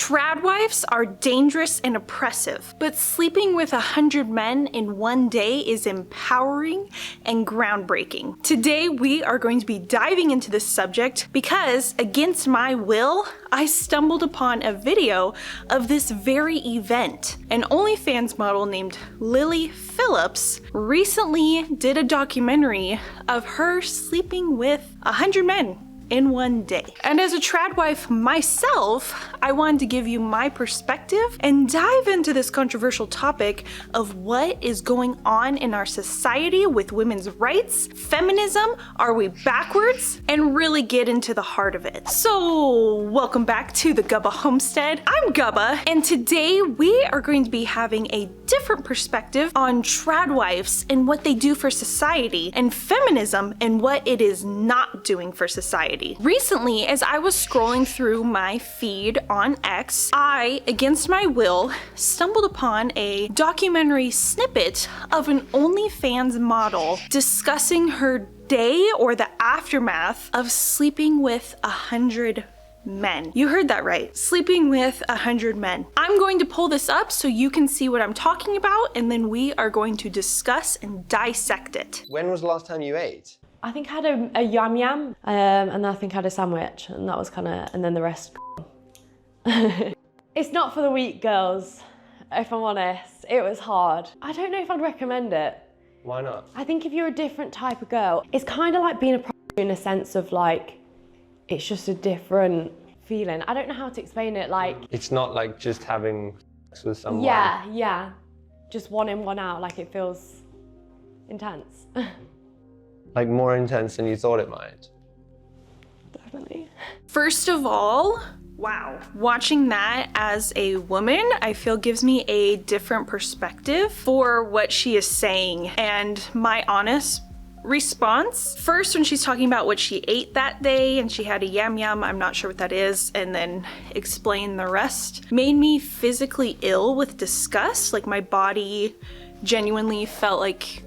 Tradwives are dangerous and oppressive, but sleeping with 100 men in one day is empowering and groundbreaking. Today, we are going to be diving into this subject because, against my will, I stumbled upon a video of this very event. An OnlyFans model named Lily Phillips recently did a documentary of her sleeping with 100 men in one day. And as a tradwife myself, I wanted to give you my perspective and dive into this controversial topic of what is going on in our society with women's rights, feminism, are we backwards, and really get into the heart of it. So welcome back to the Gubba Homestead. I'm Gubba, and today we are going to be having a different perspective on tradwives and what they do for society, and feminism and what it is not doing for society. Recently, as I was scrolling through my feed on X, I, against my will, stumbled upon a documentary snippet of an OnlyFans model discussing her day or the aftermath of sleeping with 100 men. You heard that right. Sleeping with 100 men. I'm going to pull this up so you can see what I'm talking about, and then we are going to discuss and dissect it. When was the last time you ate? I think I had a yum yum, and I think I had a sandwich, and that was kind of, and then the rest. It's not for the weak, girls, if I'm honest. It was hard. I don't know if I'd recommend it. Why not? I think if you're a different type of girl, it's kind of like being a prostitute in a sense of like, it's just a different feeling. I don't know how to explain it, like. It's not like just having sex with someone. Yeah. Just one in, one out, like it feels intense. Like more intense than you thought it might. Definitely. First of all, wow. Watching that as a woman, I feel gives me a different perspective for what she is saying. And my honest response, first when she's talking about what she ate that day and she had a yum yum, I'm not sure what that is, and then explain the rest, made me physically ill with disgust. Like my body genuinely felt like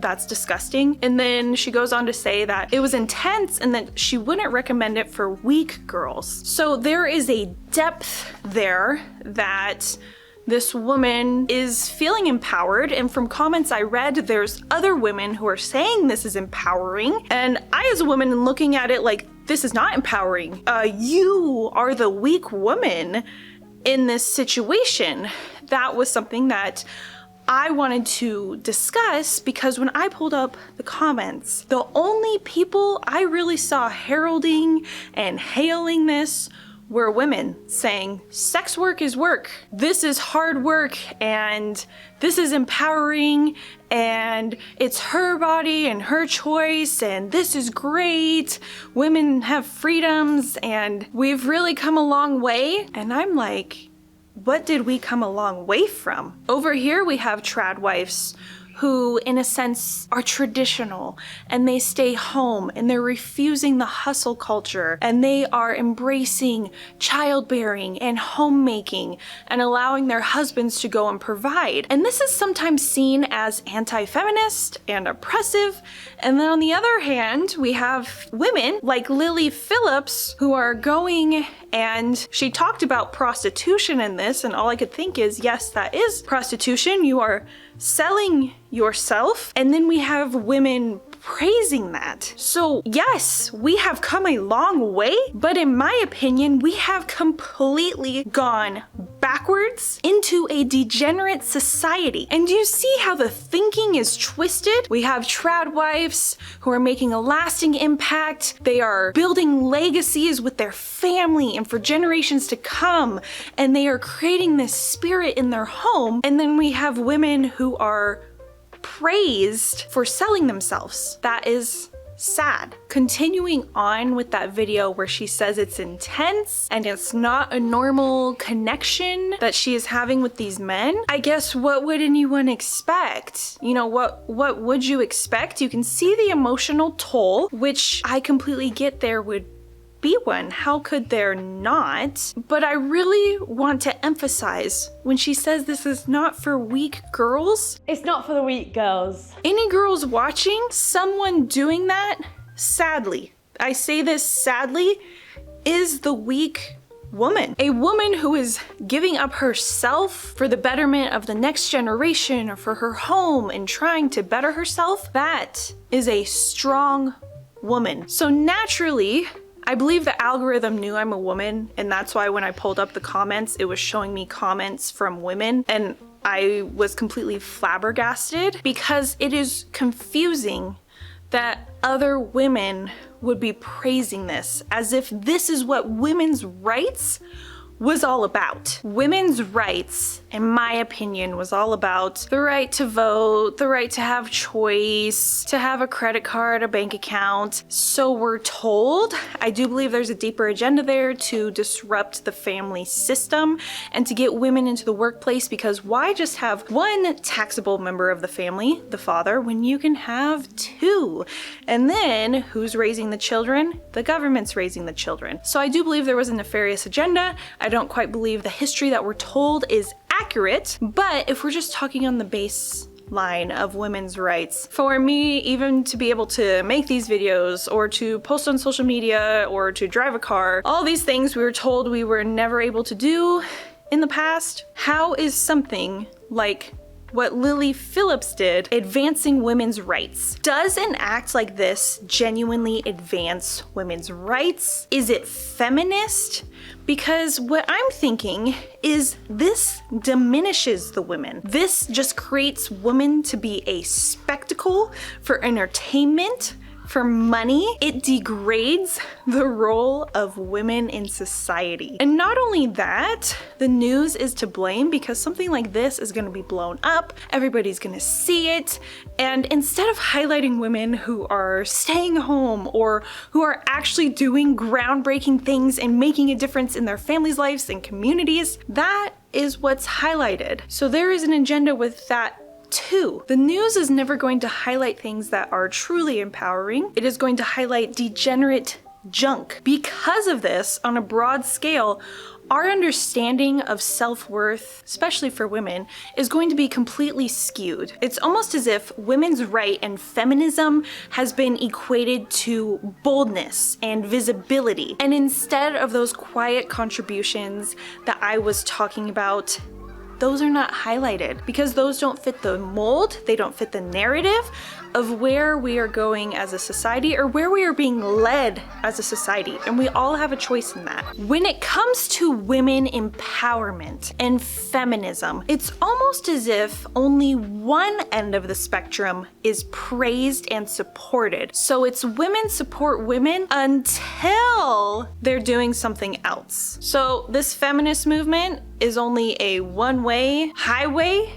that's disgusting. And then she goes on to say that it was intense and that she wouldn't recommend it for weak girls. So there is a depth there that this woman is feeling empowered, and from comments I read, there's other women who are saying this is empowering, and I as a woman am looking at it like, this is not empowering. You are the weak woman in this situation. That was something that I wanted to discuss because when I pulled up the comments, the only people I really saw heralding and hailing this were women saying, sex work is work. This is hard work and this is empowering and it's her body and her choice and this is great. Women have freedoms and we've really come a long way. And I'm like, what did we come a long way from? Over here we have tradwives who in a sense are traditional and they stay home and they're refusing the hustle culture and they are embracing childbearing and homemaking and allowing their husbands to go and provide. And this is sometimes seen as anti-feminist and oppressive. And then on the other hand, we have women like Lily Phillips who are going, and she talked about prostitution in this, and all I could think is, yes, that is prostitution. You are selling yourself. And then we have women praising that. So yes, we have come a long way, but in my opinion, we have completely gone backwards into a degenerate society. And do you see how the thinking is twisted? We have tradwives who are making a lasting impact. They are building legacies with their family and for generations to come, and they are creating this spirit in their home. And then we have women who are praised for selling themselves. That is sad. Continuing on with that video where she says it's intense and it's not a normal connection that she is having with these men, I guess what would anyone expect? You know, what would you expect? You can see the emotional toll, which I completely get there would be one. How could there not? But I really want to emphasize when she says this is not for weak girls. It's not for the weak girls. Any girls watching someone doing that, sadly, I say this sadly, is the weak woman. A woman who is giving up herself for the betterment of the next generation or for her home and trying to better herself. That is a strong woman. So naturally, I believe the algorithm knew I'm a woman, and that's why when I pulled up the comments, it was showing me comments from women, and I was completely flabbergasted because it is confusing that other women would be praising this as if this is what women's rights was all about. Women's rights, in my opinion, was all about the right to vote, the right to have choice, to have a credit card, a bank account. So we're told. I do believe there's a deeper agenda there to disrupt the family system and to get women into the workplace, because why just have one taxable member of the family, the father, when you can have two? And then who's raising the children? The government's raising the children. So I do believe there was a nefarious agenda. I don't quite believe the history that we're told is accurate, but if we're just talking on the baseline of women's rights, for me even to be able to make these videos or to post on social media or to drive a car, all these things we were told we were never able to do in the past, how is something like what Lily Phillips did advancing women's rights? Does an act like this genuinely advance women's rights? Is it feminist? Because what I'm thinking is this diminishes the women. This just creates women to be a spectacle for entertainment, for money. It degrades the role of women in society. And not only that, the news is to blame because something like this is gonna be blown up, everybody's gonna see it, and instead of highlighting women who are staying home or who are actually doing groundbreaking things and making a difference in their families' lives and communities, that is what's highlighted. So there is an agenda with that too. The news is never going to highlight things that are truly empowering. It is going to highlight degenerate junk. Because of this, on a broad scale, our understanding of self-worth, especially for women, is going to be completely skewed. It's almost as if women's right and feminism has been equated to boldness and visibility. And instead of those quiet contributions that I was talking about, those are not highlighted because those don't fit the mold, they don't fit the narrative of where we are going as a society or where we are being led as a society, and we all have a choice in that. When it comes to women empowerment and feminism, it's almost as if only one end of the spectrum is praised and supported. So it's women support women until they're doing something else. So this feminist movement is only a one-way highway,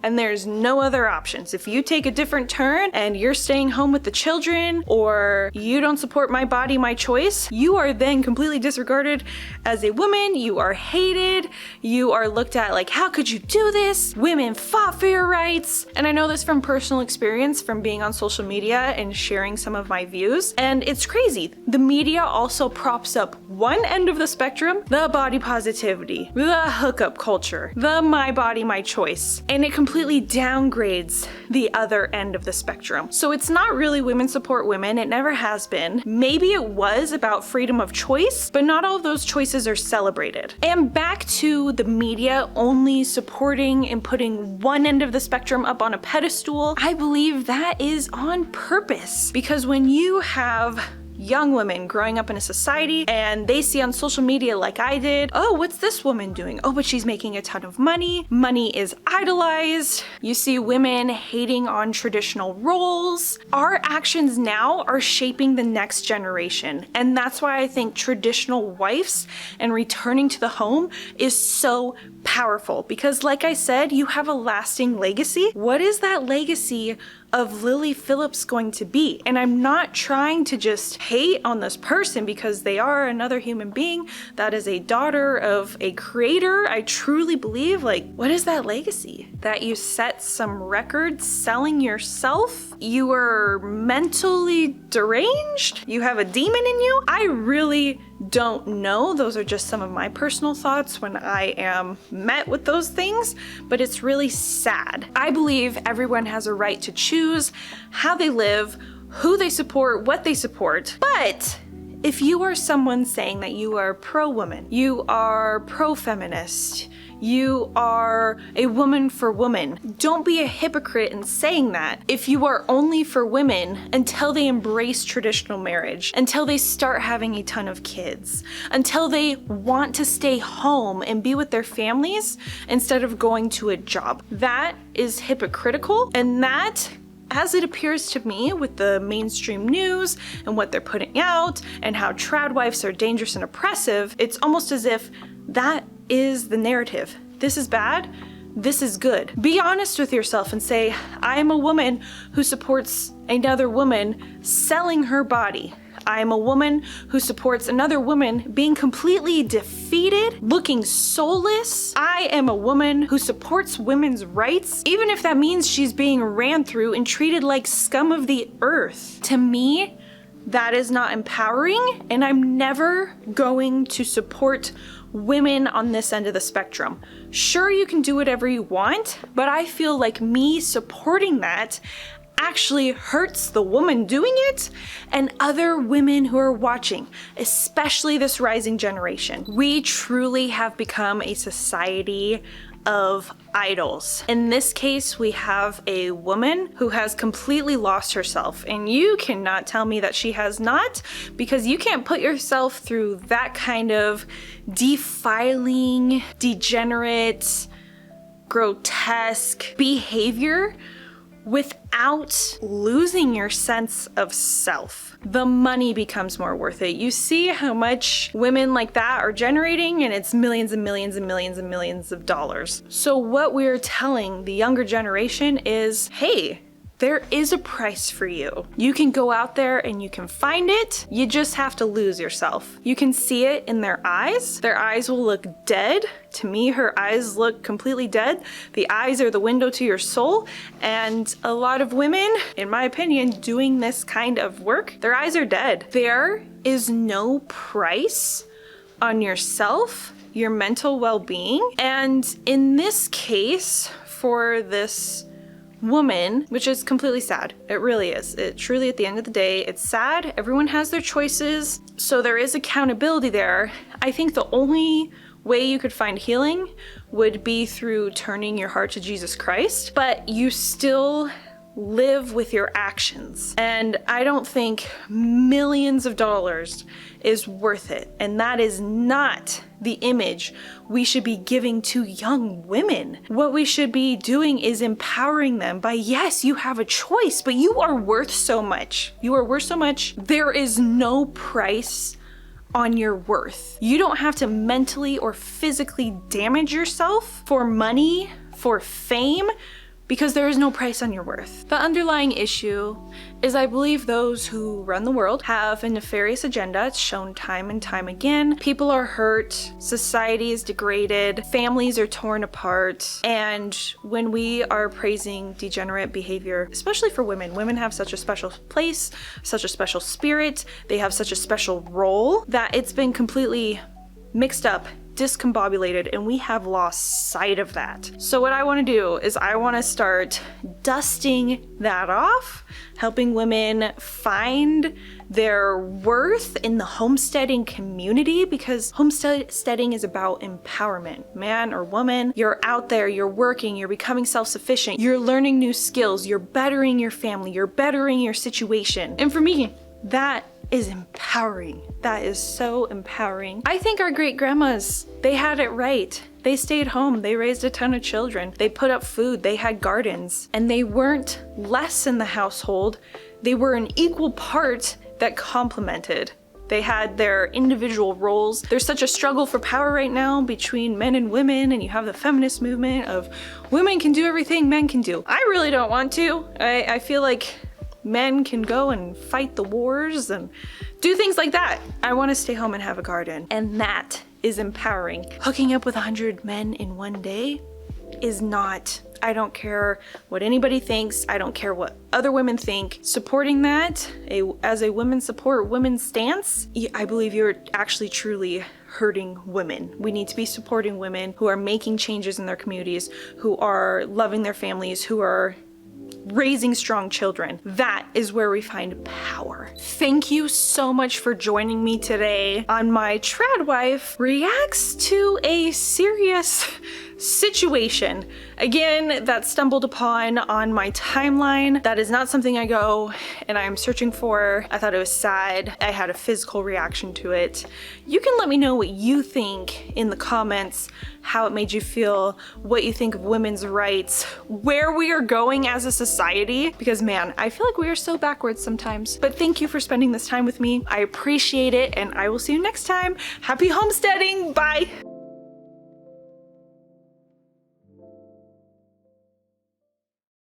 and there's no other options. If you take a different turn and you're staying home with the children, or you don't support my body, my choice, you are then completely disregarded as a woman. You are hated. You are looked at like, how could you do this? Women fought for your rights. And I know this from personal experience from being on social media and sharing some of my views. And it's crazy. The media also props up one end of the spectrum, the body positivity, the hookup culture, the my body, my choice. And it completely downgrades the other end of the spectrum. So it's not really women support women. It never has been. Maybe it was about freedom of choice, but not all of those choices are celebrated. And back to the media only supporting and putting one end of the spectrum up on a pedestal, I believe that is on purpose. Because when you have young women growing up in a society and they see on social media like I did, oh, what's this woman doing? Oh, but she's making a ton of money. Money is idolized. You see women hating on traditional roles. Our actions now are shaping the next generation. And that's why I think traditional wives and returning to the home is so powerful, because like I said, you have a lasting legacy. What is that legacy of Lily Phillips going to be? And I'm not trying to just hate on this person because they are another human being that is a daughter of a creator. I truly believe, like, what is that legacy? That you set some records selling yourself? You were mentally deranged? You have a demon in you? I really don't know. Those are just some of my personal thoughts when I am met with those things, but it's really sad. I believe everyone has a right to choose how they live, who they support, what they support, but If you are someone saying that you are pro-woman, you are pro-feminist, you are a woman for women, don't be a hypocrite in saying that if you are only for women until they embrace traditional marriage, until they start having a ton of kids, until they want to stay home and be with their families instead of going to a job. That is hypocritical, and that, as it appears to me with the mainstream news and what they're putting out and how tradwives are dangerous and oppressive, it's almost as if that is the narrative. This is bad, this is good. Be honest with yourself and say, I am a woman who supports another woman selling her body. I am a woman who supports another woman being completely defeated, looking soulless. I am a woman who supports women's rights, even if that means she's being ran through and treated like scum of the earth. To me, that is not empowering, and I'm never going to support women on this end of the spectrum. Sure, you can do whatever you want, but I feel like me supporting that actually hurts the woman doing it and other women who are watching, especially this rising generation. We truly have become a society of idols. In this case, we have a woman who has completely lost herself, and you cannot tell me that she has not, because you can't put yourself through that kind of defiling, degenerate, grotesque behavior without losing your sense of self. The money becomes more worth it. You see how much women like that are generating, and it's millions and millions and millions and millions of dollars. So what we're telling the younger generation is, hey, there is a price for you. You can go out there and you can find it. You just have to lose yourself. You can see it in their eyes. Their eyes will look dead. To me, her eyes look completely dead. The eyes are the window to your soul. And a lot of women, in my opinion, doing this kind of work, their eyes are dead. There is no price on yourself, your mental well-being. And in this case, for this woman, which is completely sad. It really is. It truly, at the end of the day, it's sad. Everyone has their choices, so there is accountability there. I think the only way you could find healing would be through turning your heart to Jesus Christ, but you still live with your actions. And I don't think millions of dollars is worth it. And that is not the image we should be giving to young women. What we should be doing is empowering them by, yes, you have a choice, but you are worth so much. You are worth so much. There is no price on your worth. You don't have to mentally or physically damage yourself for money, for fame, because there is no price on your worth. The underlying issue is, I believe those who run the world have a nefarious agenda. It's shown time and time again. People are hurt, society is degraded, families are torn apart, and when we are praising degenerate behavior, especially for women, women have such a special place, such a special spirit, they have such a special role that it's been completely mixed up, discombobulated, and we have lost sight of that. So what I want to do is I want to start dusting that off, helping women find their worth in the homesteading community, because homesteading is about empowerment. Man or woman, you're out there, you're working, you're becoming self-sufficient, you're learning new skills, you're bettering your family, you're bettering your situation. And for me, that is empowering. That is so empowering. I think our great grandmas, they had it right. They stayed home, they raised a ton of children, they put up food, they had gardens, and they weren't less in the household. They were an equal part that complemented. They had their individual roles. There's such a struggle for power right now between men and women, and you have the feminist movement of women can do everything men can do. I really don't want to. I feel like men can go and fight the wars and do things like that. I want to stay home and have a garden, and that is empowering. Hooking up with 100 men in one day is not. I don't care what anybody thinks. I don't care what other women think. Supporting that, as a women support women's stance, I believe you're actually truly hurting women. We need to be supporting women who are making changes in their communities, who are loving their families, who are raising strong children. That is where we find power. Thank you so much for joining me today on my Tradwife reacts to a serious situation. Again, that stumbled upon on my timeline. That is not something I go and I'm searching for. I thought it was sad. I had a physical reaction to it. You can let me know what you think in the comments, how it made you feel, what you think of women's rights, where we are going as a society, because man, I feel like we are so backwards sometimes. But thank you for spending this time with me. I appreciate it, and I will see you next time. Happy homesteading, bye!